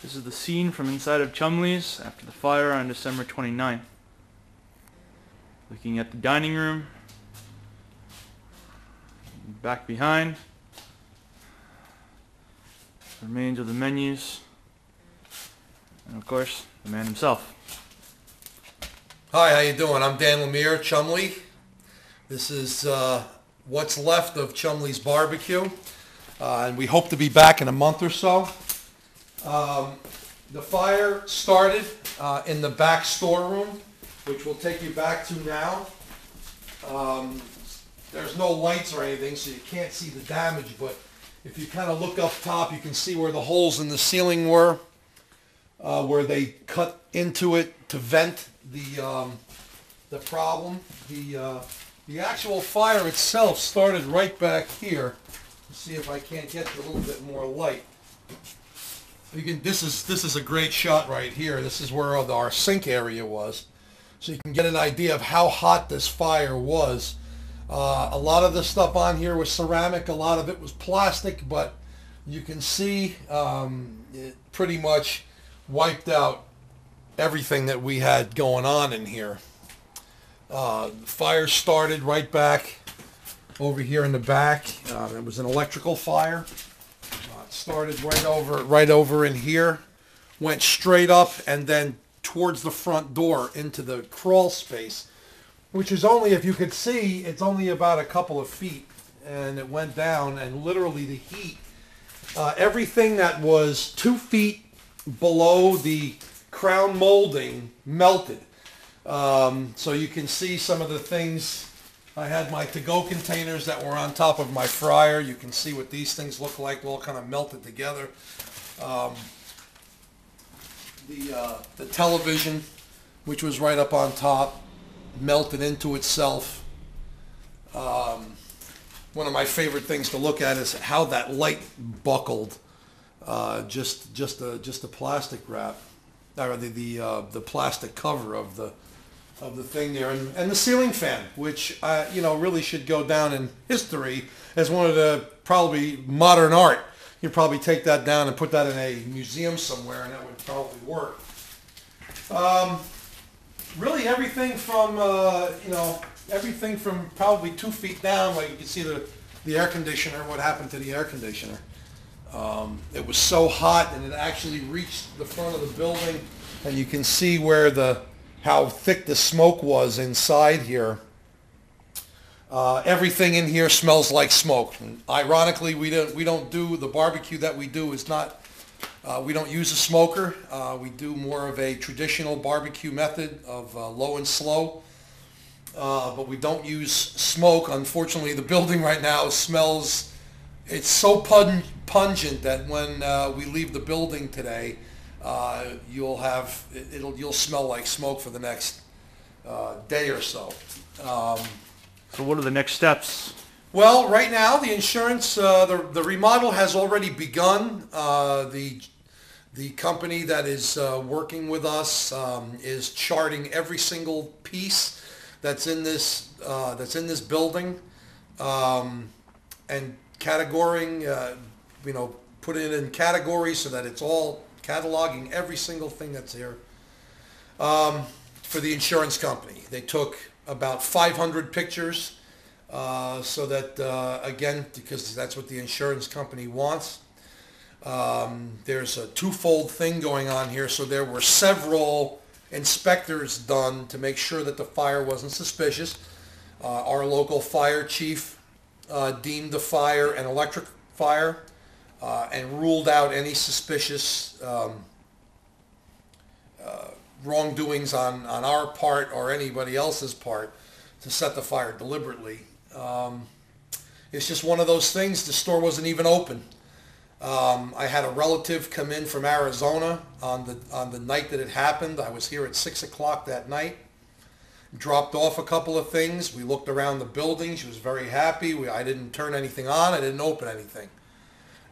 This is the scene from inside of Chumley's after the fire on December 29th. Looking at the dining room. Back behind. Remains of the menus. And of course, the man himself. Hi, how you doing? I'm Dan Lemire, Chumley. This is what's left of Chumley's barbecue. And we hope to be back in a month or so. The fire started in the back storeroom, which we'll take you back to now. There's no lights or anything, so you can't see the damage, but if you kind of look up top, you can see where the holes in the ceiling were, where they cut into it to vent the problem. The actual fire itself started right back here. Let's see if I can't get a little bit more light. This is a great shot right here. This is where our sink area was, so you can get an idea of how hot this fire was. A lot of the stuff on here was ceramic, a lot of it was plastic, but you can see it pretty much wiped out everything that we had going on in here. Fire started right back over here in the back. It was an electrical fire. It started right over in here, went straight up and then towards the front door into the crawl space, which is only, if you could see, it's only about a couple of feet, and it went down, and literally the heat, everything that was 2 feet below the crown molding melted. So you can see some of the things. I had my to-go containers that were on top of my fryer. You can see what these things look like, all kind of melted together. The television, which was right up on top, melted into itself. One of my favorite things to look at is how that light buckled. Just the plastic wrap, or the plastic cover of the thing there, and the ceiling fan, which really should go down in history as one of the probably modern art. You'd probably take that down and put that in a museum somewhere, and that would probably work. Really, everything from probably 2 feet down, like you can see the air conditioner. What happened to the air conditioner? It was so hot, and it actually reached the front of the building, and you can see where how thick the smoke was inside here. Everything in here smells like smoke. And ironically, we don't do the barbecue that we do is not. We don't use a smoker. We do more of a traditional barbecue method of low and slow. But we don't use smoke. Unfortunately, the building right now smells. It's so pungent that when we leave the building today, you'll smell like smoke for the next day or so. So what are the next steps? Well, right now the insurance, the remodel has already begun. The company that is working with us is charting every single piece that's in this building, and categorizing, put it in categories so that it's all cataloging every single thing that's here. For the insurance company, they took about 500 pictures, so that again, because that's what the insurance company wants. There's a twofold thing going on here, so there were several inspectors done to make sure that the fire wasn't suspicious. Our local fire chief deemed the fire an electric fire and ruled out any suspicious wrongdoings on our part or anybody else's part to set the fire deliberately. It's just one of those things. The store wasn't even open. I had a relative come in from Arizona on the night that it happened. I was here at 6 o'clock that night. Dropped off a couple of things. We looked around the building. She was very happy. I didn't turn anything on. I didn't open anything.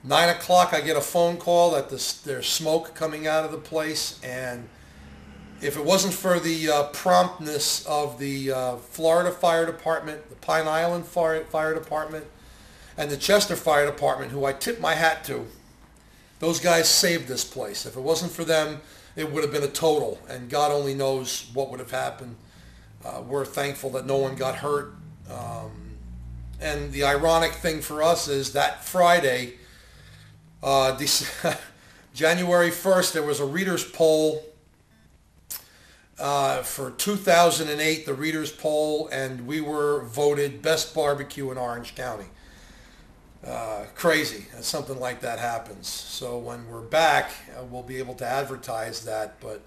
9 o'clock, I get a phone call that there's smoke coming out of the place, and if it wasn't for the promptness of the Florida Fire Department, the Pine Island Fire Department, and the Chester Fire Department, who I tip my hat to, Those guys saved this place. If it wasn't for them, it would have been a total, and God only knows what would have happened. We're thankful that no one got hurt. And the ironic thing for us is that Friday, January 1st, there was a reader's poll for 2008, the reader's poll, and we were voted best barbecue in Orange County. Crazy that something like that happens. So when we're back, we'll be able to advertise that, but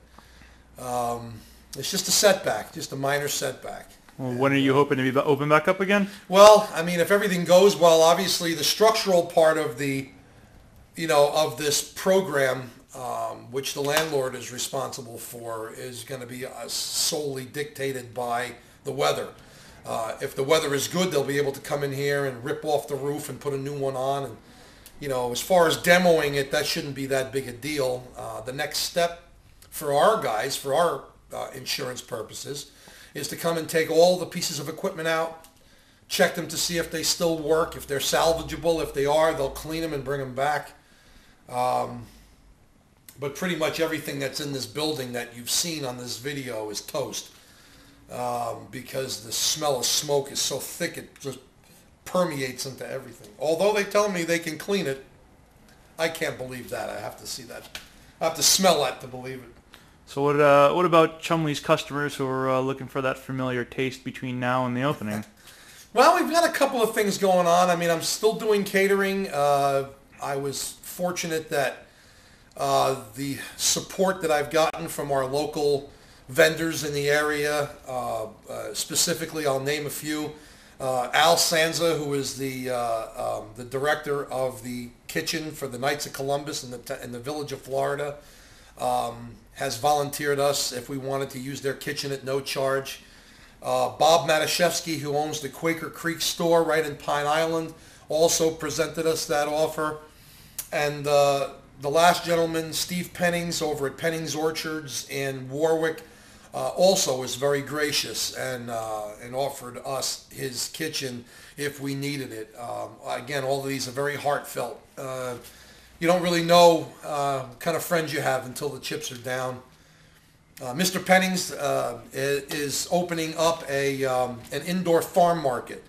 it's just a setback, just a minor setback. Well, when are you hoping to be open back up again? Well, I mean, if everything goes well, obviously the structural part of the, of this program, which the landlord is responsible for, is going to be solely dictated by the weather. If the weather is good, they'll be able to come in here and rip off the roof and put a new one on. And, as far as demoing it, that shouldn't be that big a deal. The next step for our guys, for our insurance purposes, is to come and take all the pieces of equipment out, check them to see if they still work, if they're salvageable. If they are, they'll clean them and bring them back. But pretty much everything that's in this building that you've seen on this video is toast, because the smell of smoke is so thick it just permeates into everything. Although they tell me they can clean it, I can't believe that. I have to see that. I have to smell that to believe it. So what about Chumley's customers who are looking for that familiar taste between now and the opening? Well, we've got a couple of things going on. I mean, I'm still doing catering. I was fortunate that the support that I've gotten from our local vendors in the area, specifically I'll name a few. Al Sanza, who is the director of the kitchen for the Knights of Columbus in the village of Florida, has volunteered us if we wanted to use their kitchen at no charge. Bob Matashevsky, who owns the Quaker Creek store right in Pine Island, also presented us that offer. And the last gentleman, Steve Pennings, over at Pennings Orchards in Warwick, also was very gracious and offered us his kitchen if we needed it. Again, all of these are very heartfelt. You don't really know what kind of friends you have until the chips are down. Mr. Pennings is opening up an indoor farm market,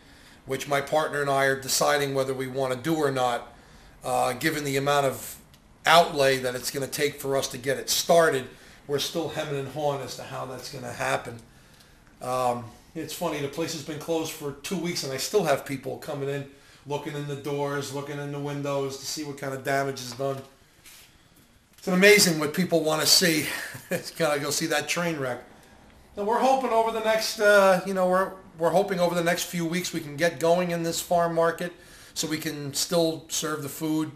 which my partner and I are deciding whether we want to do or not, given the amount of outlay that it's going to take for us to get it started. We're still hemming and hawing as to how that's going to happen. It's funny, the place has been closed for 2 weeks and I still have people coming in, looking in the doors, looking in the windows to see what kind of damage is done. It's amazing what people want to see. It's gotta go see that train wreck. And we're hoping over the next, we're hoping over the next few weeks we can get going in this farm market so we can still serve the food.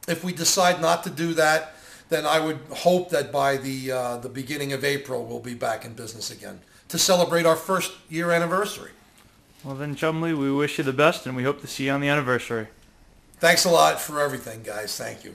If we decide not to do that, then I would hope that by the beginning of April we'll be back in business again to celebrate our first year anniversary. Well then, Chumley, we wish you the best and we hope to see you on the anniversary. Thanks a lot for everything, guys. Thank you.